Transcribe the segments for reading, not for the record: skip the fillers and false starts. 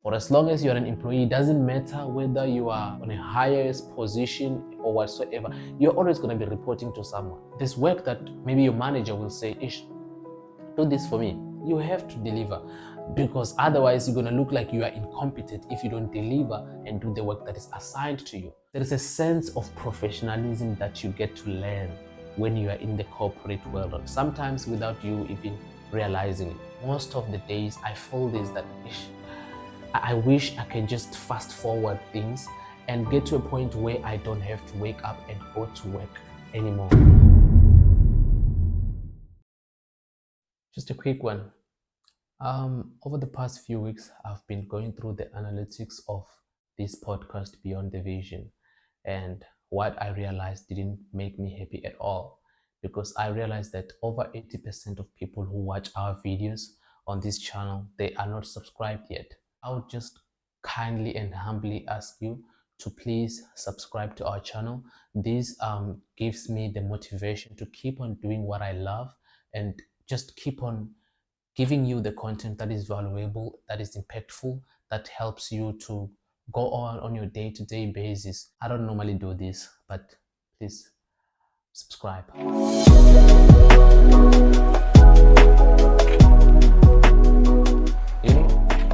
For as long as you're an employee, it doesn't matter whether you are on a highest position or whatsoever, you're always going to be reporting to someone. There's work that maybe your manager will say, Ish, do this for me. You have to deliver, because otherwise you're going to look like you are incompetent if you don't deliver and do the work that is assigned to you. There is a sense of professionalism that you get to learn when you are in the corporate world, sometimes without you even realizing it. Most of the days I feel this, that I wish I can just fast forward things and get to a point where I don't have to wake up and go to work anymore. Just a quick one. Over the past few weeks, I've been going through the analytics of this podcast, Beyond the Vision, and what I realized didn't make me happy at all, because I realized that over 80% of people who watch our videos on this channel, they are not subscribed yet. I would just kindly and humbly ask you to please subscribe to our channel. This gives me the motivation to keep on doing what I love and just keep on giving you the content that is valuable, that is impactful, that helps you to go on your day-to-day basis. I don't normally do this, but please subscribe.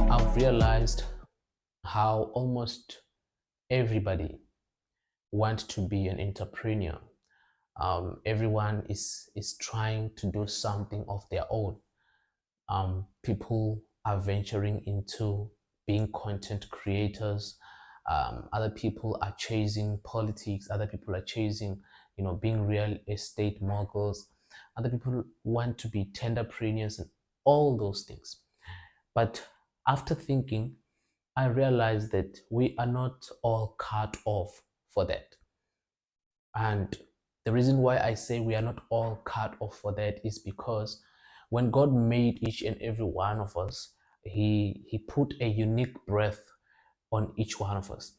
I've realized how almost everybody wants to be an entrepreneur. Everyone is trying to do something of their own. People are venturing into being content creators. Other people are chasing politics. Other people are chasing, being real estate moguls. Other people want to be tenderpreneurs and all those things. But after thinking, I realized that we are not all cut off for that. And the reason why I say we are not all cut off for that is because when God made each and every one of us, He put a unique breath on each one of us.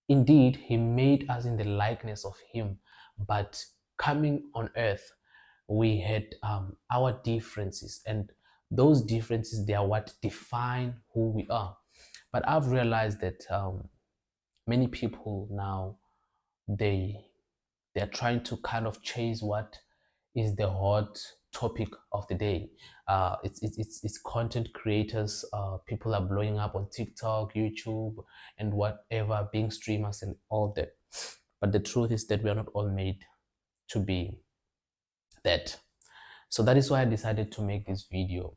Indeed, He made us in the likeness of Him, but coming on earth, we had our differences, and those differences, they are what define who we are. But I've realized that many people now, they're trying to kind of chase what is the hot topic of the day. It's content creators. People are blowing up on TikTok, YouTube, and whatever, being streamers and all that. But the truth is that we are not all made to be that. So that is why I decided to make this video,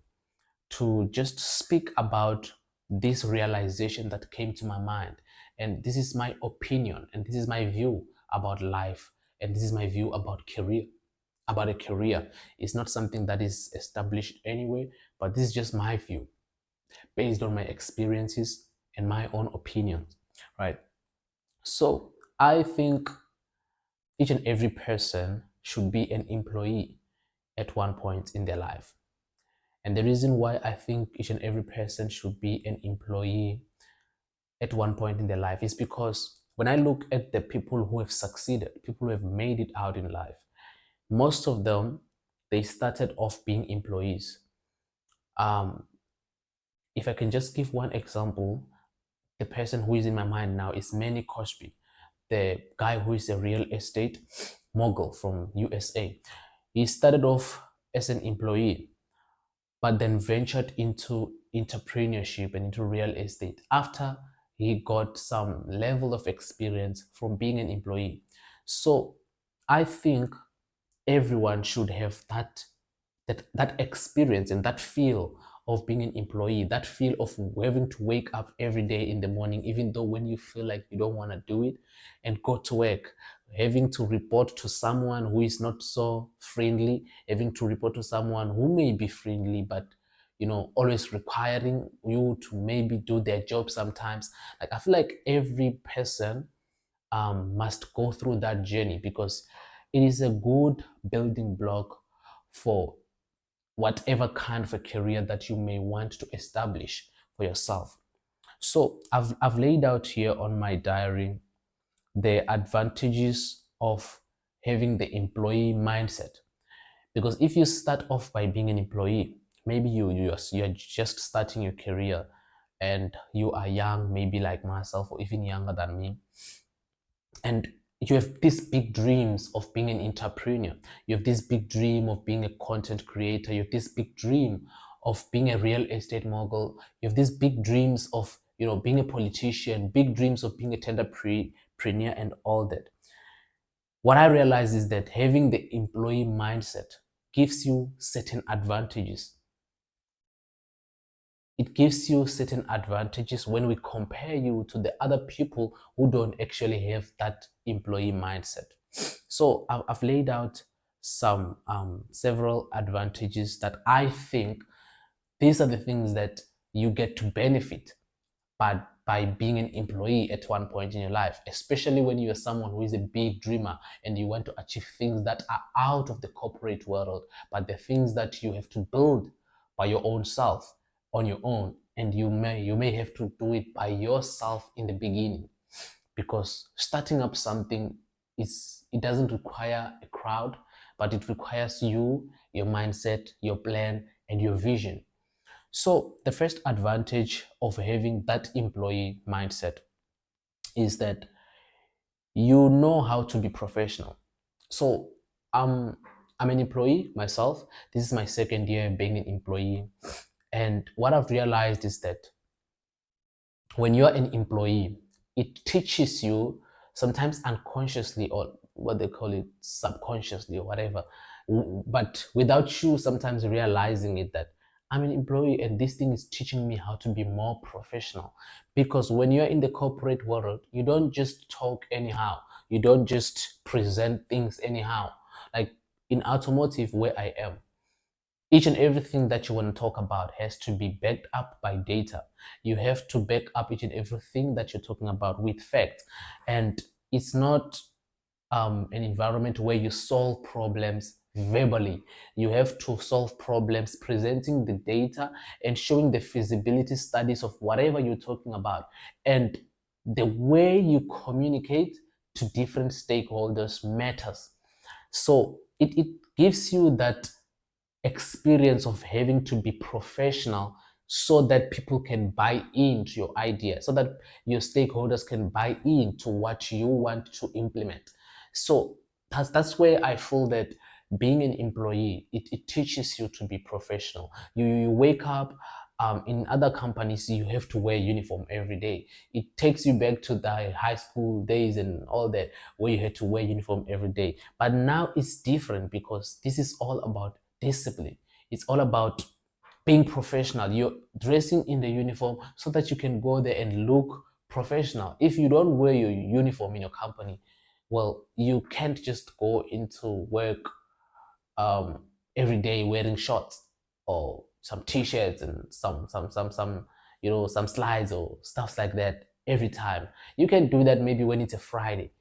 to just speak about this realization that came to my mind. And this is my opinion, and this is my view about life, and this is my view about a career. It's not something that is established anyway, but this is just my view based on my experiences and my own opinions, right? So I think each and every person should be an employee at one point in their life. And the reason why I think each and every person should be an employee at one point in their life is because when I look at the people who have succeeded, people who have made it out in life, most of them, they started off being employees. If I can just give one example, the person who is in my mind now is Manny Cosby, the guy who is a real estate mogul from USA. He started off as an employee, but then ventured into entrepreneurship and into real estate after he got some level of experience from being an employee. So I think everyone should have that experience and that feel of being an employee, that feel of having to wake up every day in the morning, even though when you feel like you don't want to do it, and go to work, having to report to someone who is not so friendly, having to report to someone who may be friendly, but always requiring you to maybe do their job sometimes. Like, I feel like every person must go through that journey, because it is a good building block for whatever kind of a career that you may want to establish for yourself. So I've laid out here on my diary the advantages of having the employee mindset. Because if you start off by being an employee, maybe you're just starting your career, and you are young, maybe like myself or even younger than me, and you have these big dreams of being an entrepreneur, you have this big dream of being a content creator, you have this big dream of being a real estate mogul, you have these big dreams of being a politician, big dreams of being a entrepreneur and all that. What I realize is that having the employee mindset gives you certain advantages. It gives you certain advantages when we compare you to the other people who don't actually have that employee mindset. So I've laid out some several advantages that I think these are the things that you get to benefit by being an employee at one point in your life, especially when you're someone who is a big dreamer and you want to achieve things that are out of the corporate world, but the things that you have to build by your own self on your own, and you may have to do it by yourself in the beginning, because starting up something it doesn't require a crowd, but it requires you, your mindset, your plan, and your vision. So the first advantage of having that employee mindset is that you know how to be professional. So I'm an employee myself. This is my second year being an employee. And what I've realized is that when you're an employee, it teaches you, sometimes unconsciously, or what they call it, subconsciously or whatever, but without you sometimes realizing it, that I'm an employee and this thing is teaching me how to be more professional. Because when you're in the corporate world, you don't just talk anyhow, you don't just present things anyhow. Like in automotive, where I am, each and everything that you want to talk about has to be backed up by data. You have to back up each and everything that you're talking about with facts. And it's not an environment where you solve problems verbally. You have to solve problems presenting the data and showing the feasibility studies of whatever you're talking about. And the way you communicate to different stakeholders matters. So it gives you that experience of having to be professional, so that people can buy into your idea, so that your stakeholders can buy into what you want to implement. So that's where I feel that being an employee, it teaches you to be professional. You wake up, in other companies you have to wear uniform every day. It takes you back to the high school days and all that, where you had to wear uniform every day. But now it's different, because this is all about discipline. It's all about being professional. You're dressing in the uniform so that you can go there and look professional. If you don't wear your uniform in your company, well, you can't just go into work um, every day wearing shorts or some t-shirts and some slides or stuff like that every time. You can do that maybe when it's a Friday,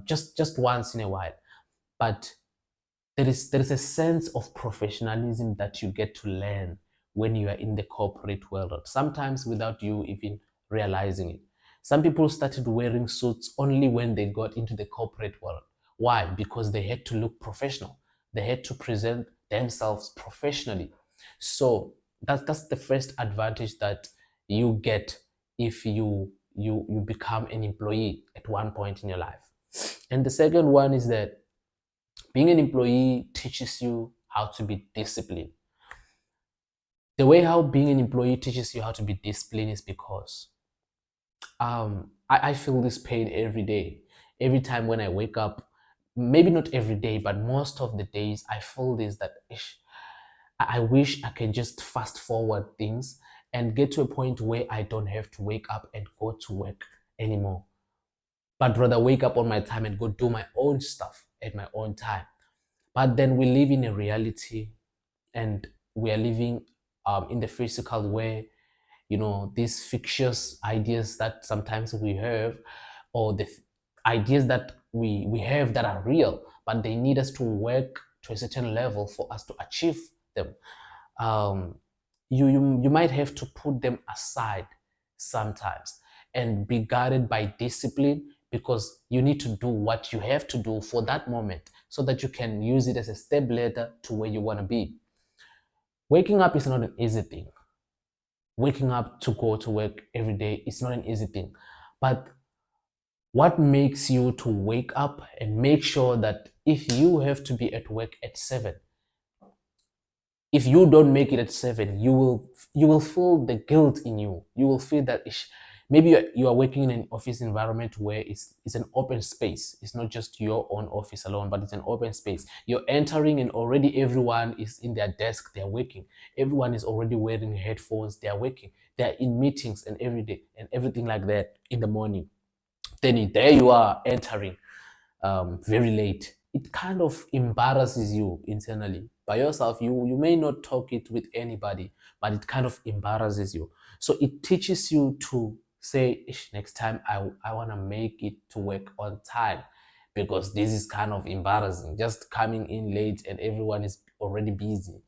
just once in a while. But there is a sense of professionalism that you get to learn when you are in the corporate world, sometimes without you even realizing it. Some people started wearing suits only when they got into the corporate world. Why? Because they had to look professional. They had to present themselves professionally. So that's the first advantage that you get if you become an employee at one point in your life. And the second one is that being an employee teaches you how to be disciplined. The way how being an employee teaches you how to be disciplined is because I feel this pain every day. Every time when I wake up, maybe not every day, but most of the days, I feel this, that I wish I can just fast forward things and get to a point where I don't have to wake up and go to work anymore, but rather wake up on my time and go do my own stuff at my own time. But then we live in a reality, and we are living in the physical, where these fictitious ideas that sometimes we have, or the ideas that we have that are real, but they need us to work to a certain level for us to achieve them. um, you might have to put them aside sometimes and be guided by discipline, because you need to do what you have to do for that moment, so that you can use it as a step ladder to where you want to be. Waking up is not an easy thing. waking up to go to work every day is not an easy thing. But what makes you to wake up and make sure that if you have to be at work at 7, if you don't make it at 7, you will feel the guilt in you. You will feel that maybe you are working in an office environment where it's an open space. It's not just your own office alone, but it's an open space. You're entering and already everyone is in their desk, they're working. Everyone is already wearing headphones, they're working. They're in meetings and every day and everything like that in the morning. Then there you are entering very late. It kind of embarrasses you internally by yourself. You may not talk it with anybody, but it kind of embarrasses you. So it teaches you to say, next time I want to make it to work on time, because this is kind of embarrassing. Just coming in late and everyone is already busy.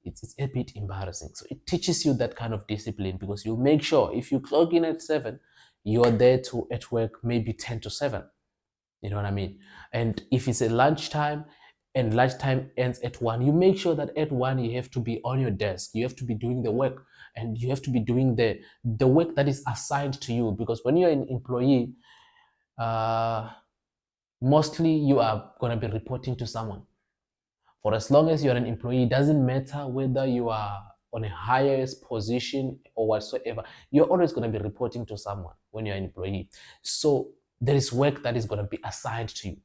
It's a bit embarrassing. So it teaches you that kind of discipline, because you make sure if you clock in at 7, you're there to at work maybe 10 to 7. You know what I mean? And if it's a lunchtime and lunchtime ends at 1, you make sure that at 1 you have to be on your desk. You have to be doing the work, and you have to be doing the work that is assigned to you. Because when you're an employee, uh, mostly you are going to be reporting to someone. For as long as you're an employee, it doesn't matter whether you are on a highest position or whatsoever, you're always going to be reporting to someone when you're an employee. So there is work that is going to be assigned to you.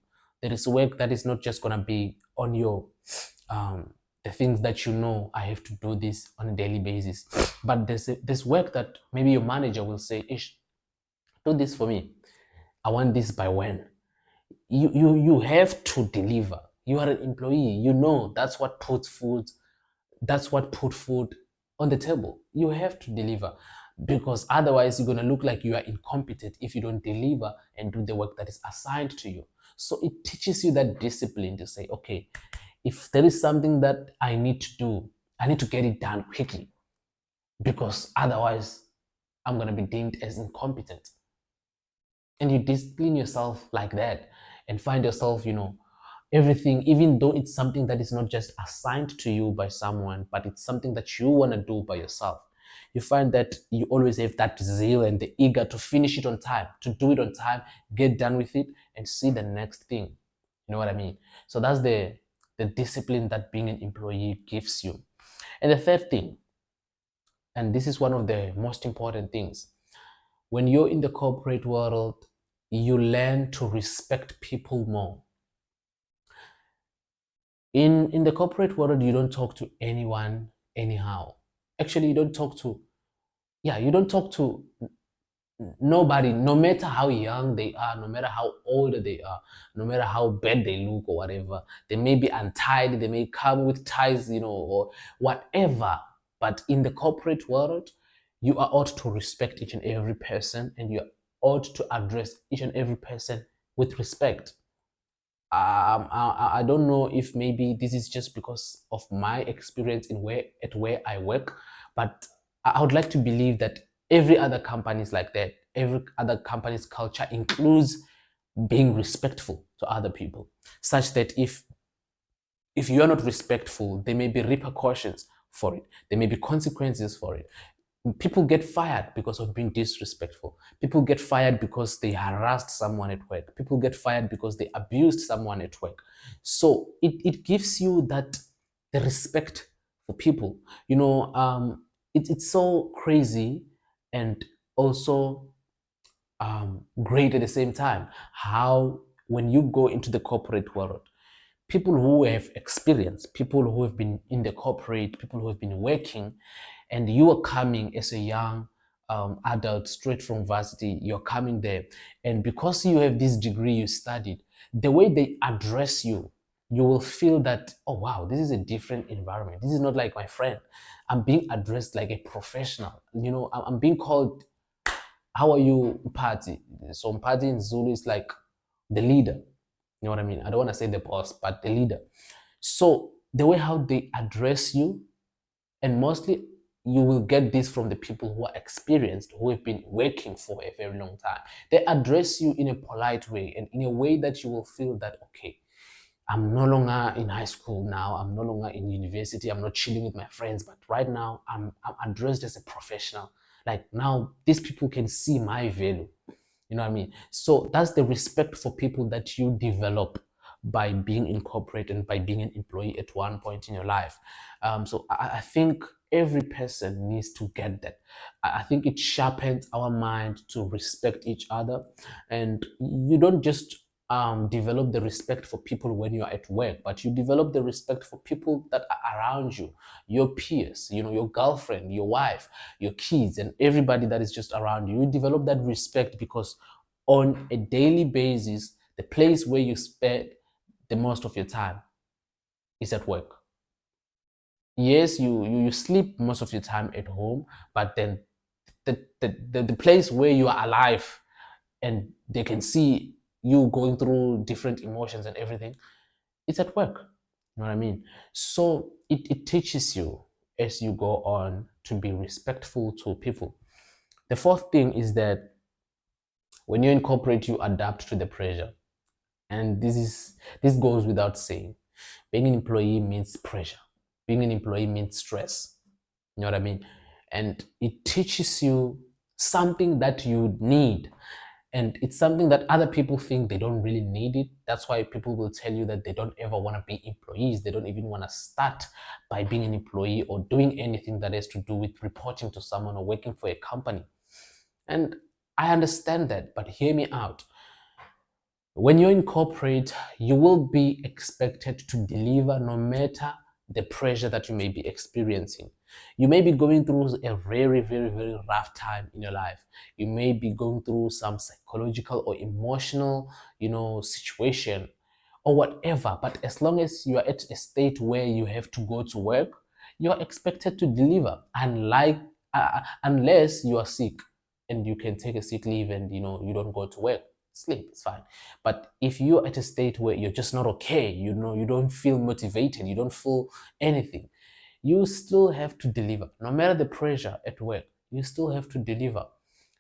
There is work that is not just going to be on your the things that you know, I have to do this on a daily basis. But there's work that maybe your manager will say, Ish, do this for me. I want this by when? You have to deliver. You are an employee. You know that's what put food on the table. You have to deliver, because otherwise you're going to look like you are incompetent if you don't deliver and do the work that is assigned to you. So it teaches you that discipline to say, okay, if there is something that I need to do, I need to get it done quickly, because otherwise I'm going to be deemed as incompetent. And you discipline yourself like that and find yourself, everything, even though it's something that is not just assigned to you by someone, but it's something that you want to do by yourself. You find that you always have that zeal and the eager to finish it on time, to do it on time, get done with it, and see the next thing. You know what I mean? So that's the discipline that being an employee gives you. And the third thing, and this is one of the most important things, when you're in the corporate world, you learn to respect people more. In the corporate world, you don't talk to anyone anyhow. Actually, you don't talk to nobody, no matter how young they are, no matter how old they are, no matter how bad they look or whatever. They may be untied, they may come with ties, or whatever. But in the corporate world, you are ought to respect each and every person, and you ought to address each and every person with respect. I don't know if maybe this is just because of my experience where I work, but I would like to believe that every other company is like that. Every other company's culture includes being respectful to other people, such that if you are not respectful, there may be repercussions for it. There may be consequences for it. People get fired because of being disrespectful. People get fired because they harassed someone at work. People get fired because they abused someone at work. So it gives you the respect for people. It's so crazy and also great at the same time how when you go into the corporate world, people who have experience, people who have been in the corporate, people who have been working, and you are coming as a young adult straight from varsity, you're coming there. And because you have this degree you studied, the way they address you, you will feel that, oh wow, this is a different environment. This is not like my friend. I'm being addressed like a professional. I'm being called, how are you, Mpati? So Mpati in Zulu is like the leader. You know what I mean? I don't want to say the boss, but the leader. So the way how they address you, and mostly you will get this from the people who are experienced, who have been working for a very long time. They address you in a polite way and in a way that you will feel that, okay, I'm no longer in high school now. I'm no longer in university. I'm not chilling with my friends. But right now, I'm addressed as a professional. Like now, these people can see my value. You know what I mean? So that's the respect for people that you develop by being in corporate and by being an employee at one point in your life. So I think every person needs to get that. I think it sharpens our mind to respect each other. And you don't just develop the respect for people when you're at work, but you develop the respect for people that are around you, your peers, your girlfriend, your wife, your kids, and everybody that is just around you. You develop that respect because on a daily basis, the place where you spend the most of your time is at work. Yes, you sleep most of your time at home, but then the place where you are alive and they can see you going through different emotions and everything, it's at work. You know what I mean? So it teaches you as you go on to be respectful to people. The fourth thing is that when you incorporate, you adapt to the pressure. And this goes without saying. Being an employee means pressure. Being an employee means stress. You know what I mean? And it teaches you something that you need. And it's something that other people think they don't really need it. That's why people will tell you that they don't ever want to be employees. They don't even want to start by being an employee or doing anything that has to do with reporting to someone or working for a company. And I understand that, but hear me out. When you're in corporate, you will be expected to deliver no matter the pressure that you may be experiencing. You may be going through a very, very, very rough time in your life. You may be going through some psychological or emotional, situation or whatever. But as long as you are at a state where you have to go to work, you are expected to deliver. Unless you are sick and you can take a sick leave and you don't go to work, sleep, it's fine. But if you're at a state where you're just not okay, you don't feel motivated, you don't feel anything, you still have to deliver. No matter the pressure at work, you still have to deliver.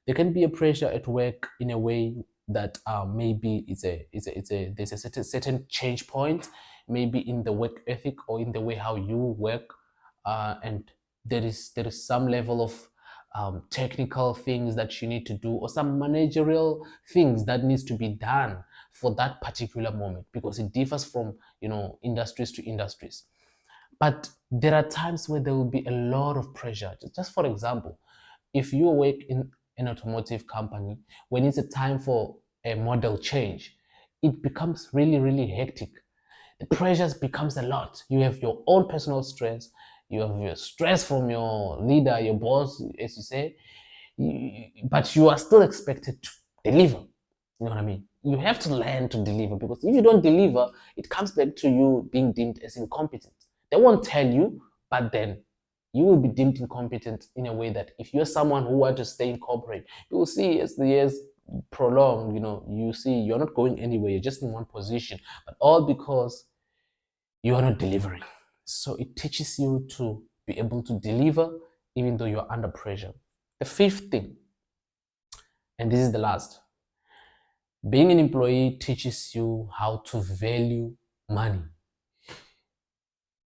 There can be a pressure at work in a way that maybe there's a certain change point, maybe in the work ethic or in the way how you work, and there is some level of technical things that you need to do or some managerial things that needs to be done for that particular moment, because it differs from industries to industries. But there are times where there will be a lot of pressure. Just for example, if you work in an automotive company, when it's a time for a model change, it becomes really, really hectic. The pressures becomes a lot. You have your own personal stress, you have your stress from your leader, your boss, as you say, but you are still expected to deliver. You know what I mean? You have to learn to deliver, because if you don't deliver, it comes back to you being deemed as incompetent. They won't tell you, but then you will be deemed incompetent in a way that if you're someone who wants to stay in corporate, you will see as the years prolong, you see you're not going anywhere, you're just in one position, but all because you are not delivering. So it teaches you to be able to deliver even though you're under pressure. The fifth thing, and this is the last, being an employee teaches you how to value money.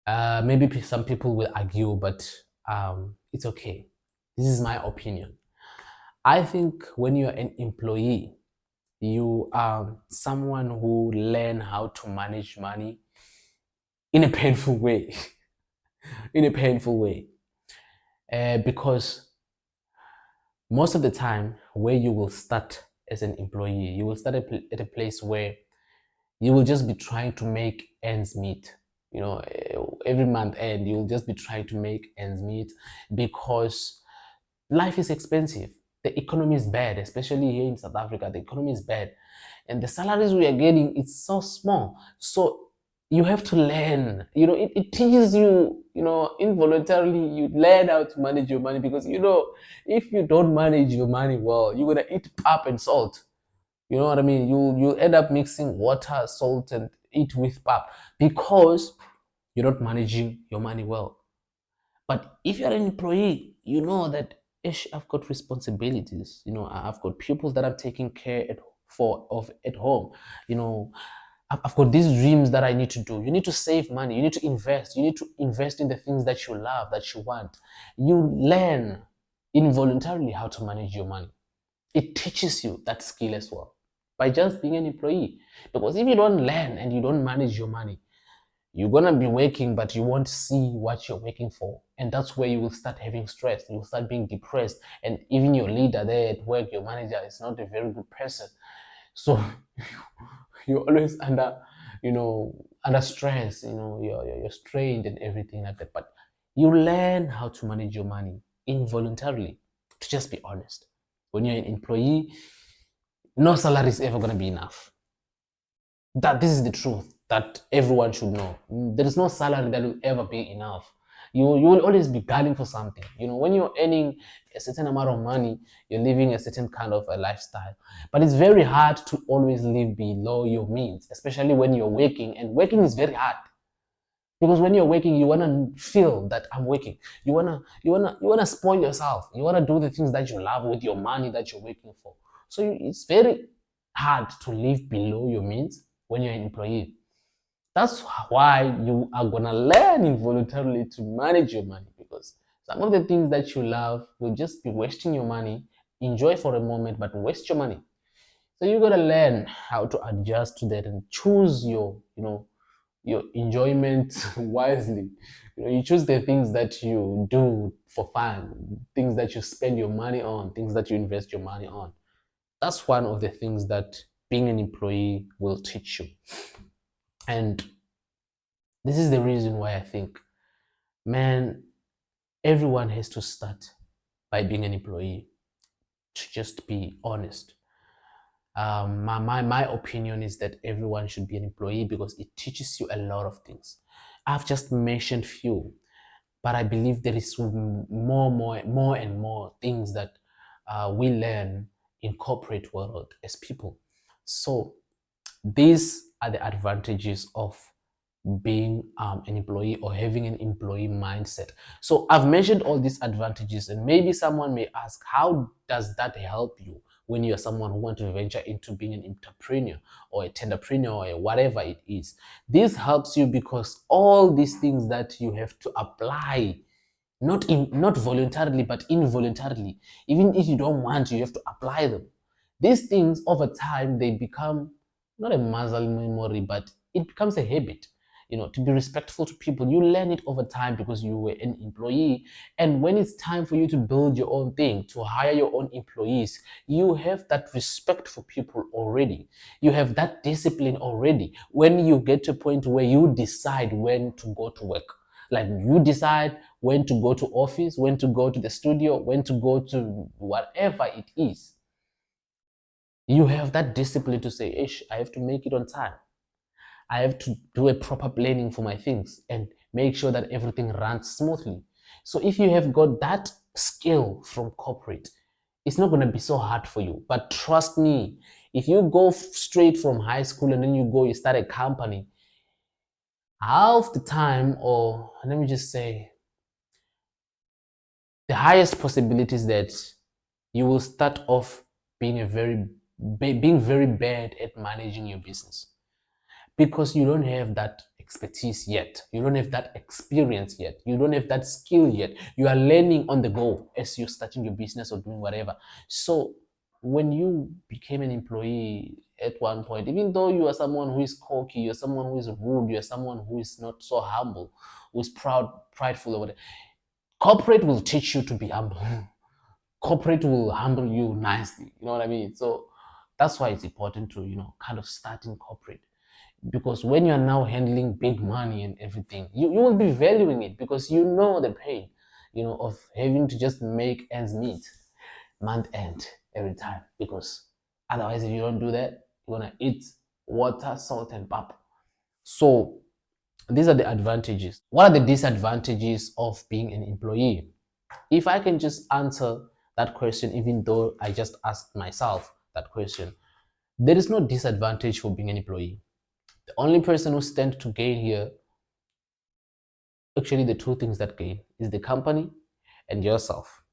Maybe some people will argue, but it's okay. This is my opinion. I think when you're an employee, you are someone who learn how to manage money in a painful way. In a painful way. Because most of the time, where you will start as an employee, you will start at a place where you will just be trying to make ends meet. Every month end, you'll just be trying to make ends meet because life is expensive. The economy is bad, especially here in South Africa. The economy is bad, and the salaries we are getting, it's so small. So you have to learn. It teaches you. Involuntarily, you learn how to manage your money, because if you don't manage your money well, you're gonna eat pap and salt. You know what I mean? You end up mixing water, salt, and eat with pap because you're not managing your money well. But if you're an employee, you know that, ish, I've got responsibilities. I've got people that I'm taking care of at home. You know, I've got these dreams that I need to do. You need to save money. You need to invest. You need to invest in the things that you love, that you want. You learn involuntarily how to manage your money. It teaches you that skill as well by just being an employee. Because if you don't learn and you don't manage your money, you're gonna be working, but you won't see what you're working for. And that's where you will start having stress. You will start being depressed. And even your leader there at work, your manager, is not a very good person. So you're always under, under stress, you're strained and everything like that. But you learn how to manage your money involuntarily, to just be honest. When you're an employee, no salary is ever going to be enough. That this is the truth that everyone should know. There is no salary that will ever be enough. You will always be gunning for something. When you're earning a certain amount of money, you're living a certain kind of a lifestyle. But it's very hard to always live below your means, especially when you're working. And working is very hard. Because when you're working, you wanna feel that I'm working. You wanna spoil yourself. You wanna do the things that you love with your money that you're working for. So it's very hard to live below your means when you're an employee. That's why you are gonna learn involuntarily to manage your money, because some of the things that you love will just be wasting your money. Enjoy for a moment, but waste your money. So you gotta learn how to adjust to that and choose your enjoyment wisely. You choose the things that you do for fun, things that you spend your money on, things that you invest your money on. That's one of the things that being an employee will teach you. And this is the reason why I think, man, everyone has to start by being an employee, to just be honest. My opinion is that everyone should be an employee because it teaches you a lot of things. I've just mentioned few, but I believe there is more and more things that we learn in corporate world as people. So these are the advantages of being an employee or having an employee mindset. So I've mentioned all these advantages, and maybe someone may ask, how does that help you when you're someone who wants to venture into being an entrepreneur or a tenderpreneur or whatever it is? This helps you because all these things that you have to apply, not voluntarily but involuntarily, even if you don't want, you have to apply them. These things over time, they become not a muscle memory, but it becomes a habit. To be respectful to people, you learn it over time because you were an employee. And when it's time for you to build your own thing, to hire your own employees, you have that respect for people already. You have that discipline already. When you get to a point where you decide when to go to work, like you decide when to go to office, when to go to the studio, when to go to whatever it is, you have that discipline to say, Ish, I have to make it on time. I have to do a proper planning for my things and make sure that everything runs smoothly. So if you have got that skill from corporate, it's not going to be so hard for you. But trust me, if you go straight from high school and then you start a company, half the time, or let me just say, the highest possibilities that you will start off being being very bad at managing your business, because you don't have that expertise yet, you don't have that experience yet, you don't have that skill yet. You are learning on the go as you're starting your business or doing whatever. So when you became an employee at one point, even though you are someone who is cocky, you're someone who is rude, you're someone who is not so humble, who's prideful or whatever, corporate will teach you to be humble. Corporate will handle you nicely. You know what I mean? So that's why it's important to, kind of start in corporate. Because when you're now handling big money and everything, you will be valuing it, because you know the pain, of having to just make ends meet, month end every time. Because otherwise, if you don't do that, you're gonna eat water, salt, and pap. So these are the advantages. What are the disadvantages of being an employee? If I can just answer that question, even though I just asked myself that question, there is no disadvantage for being an employee. The only person who stands to gain here, actually the two things that gain, is the company and yourself.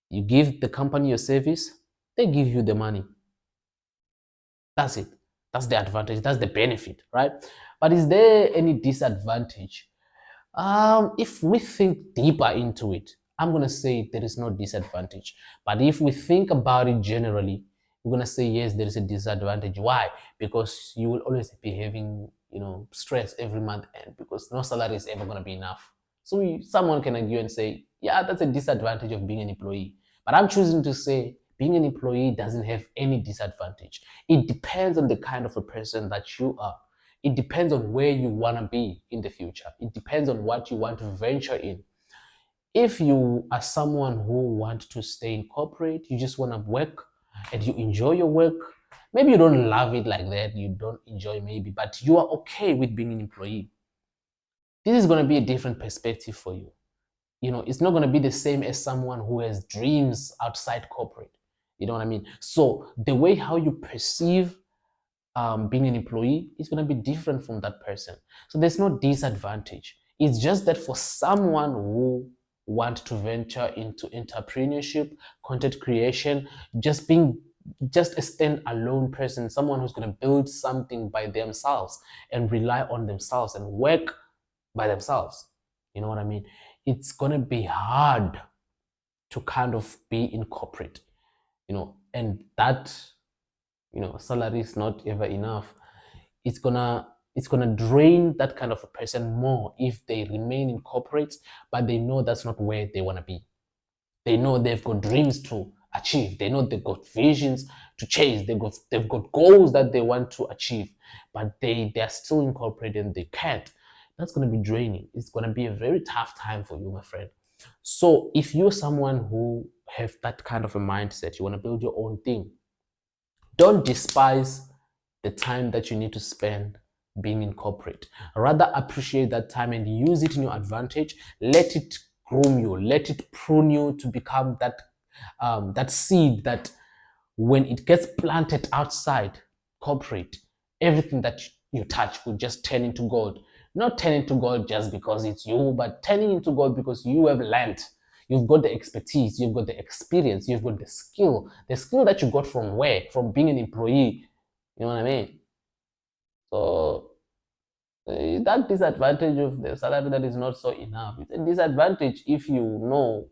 You give the company your service, they give you the money. That's it. That's the advantage, that's the benefit, right? But is there any disadvantage? If we think deeper into it, I'm gonna say there is no disadvantage. But if we think about it generally, we're gonna say yes, there is a disadvantage. Why? Because you will always be having, stress every month end because no salary is ever gonna be enough. So someone can argue and say, yeah, that's a disadvantage of being an employee. But I'm choosing to say being an employee doesn't have any disadvantage. It depends on the kind of a person that you are. It depends on where you want to be in the future. It depends on what you want to venture in. If you are someone who wants to stay in corporate, you just want to work and you enjoy your work. Maybe you don't love it like that, you don't enjoy maybe, but you are okay with being an employee. This is going to be a different perspective for you. It's not going to be the same as someone who has dreams outside corporate. You know what I mean? So the way how you perceive being an employee is going to be different from that person. So there's no disadvantage. It's just that for someone who want to venture into entrepreneurship, content creation, just being just a stand-alone person, someone who's going to build something by themselves and rely on themselves and work by themselves. You know what I mean? It's going to be hard to kind of be in corporate, and that salary is not ever enough. It's gonna drain that kind of a person more if they remain in corporate, but they know that's not where they want to be. They know they've got dreams to achieve. They know they've got visions to chase. They've got goals that they want to achieve, but they're still in corporate and they can't. That's gonna be draining. It's gonna be a very tough time for you, my friend. So if you're someone who have that kind of a mindset, you want to build your own thing, don't despise the time that you need to spend being in corporate. Rather appreciate that time and use it in your advantage. Let it groom you. Let it prune you to become that seed that when it gets planted outside corporate, everything that you touch will just turn into gold. Not turn into gold just because it's you, but turning into gold because you have learned. You've got the expertise, you've got the experience, you've got the skill that you got from where? From being an employee. You know what I mean? So that disadvantage of the salary that is not so enough. It's a disadvantage if you know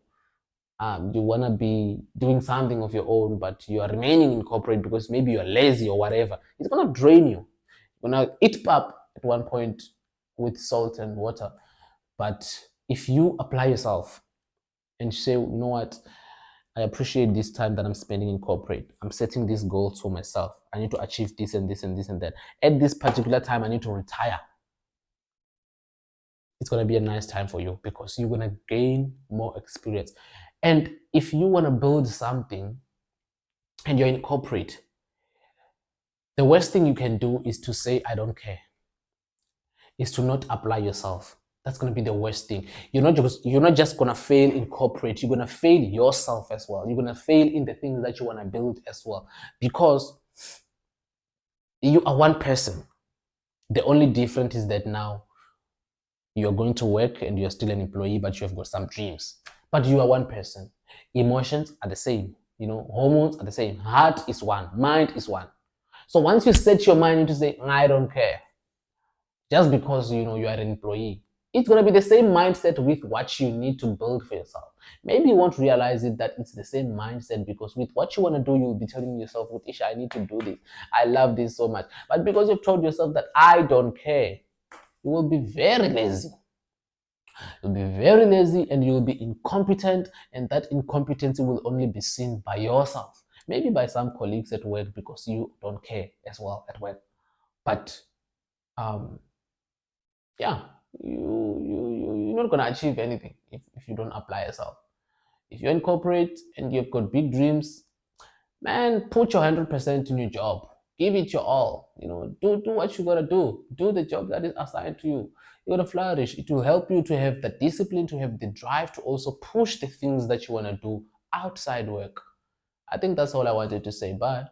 you want to be doing something of your own, but you are remaining in corporate because maybe you're lazy or whatever. It's going to drain you. You're going to eat up at one point with salt and water. But if you apply yourself and say, you know what, I appreciate this time that I'm spending in corporate. I'm setting these goals for myself. I need to achieve this and this and this and that. At this particular time, I need to retire. It's going to be a nice time for you because you're going to gain more experience. And if you want to build something and you're in corporate, the worst thing you can do is to say, I don't care, is to not apply yourself. That's going to be the worst thing. You're not just going to fail in corporate. You're going to fail yourself as well. You're going to fail in the things that you want to build as well because you are one person. The only difference is that now you're going to work and you're still an employee, but you have got some dreams. But you are one person. Emotions are the same. Hormones are the same. Heart is one. Mind is one. So once you set your mind to say, I don't care, just because you are an employee, it's going to be the same mindset with what you need to build for yourself. Maybe you won't realize it that it's the same mindset because with what you want to do, you'll be telling yourself, with Isha, I need to do this. I love this so much. But because you've told yourself that I don't care, you will be very lazy. You'll be very lazy and you'll be incompetent, and that incompetency will only be seen by yourself, maybe by some colleagues at work because you don't care as well at work. But um, yeah, you're not gonna achieve anything if you don't apply yourself. If you're in corporate and you've got big dreams, man, put your 100% in your job. Give it your all. Do what you gotta do. Do the job that is assigned to you. You're gonna flourish. It will help you to have the discipline, to have the drive to also push the things that you wanna do outside work. I think that's all I wanted to say. Bye.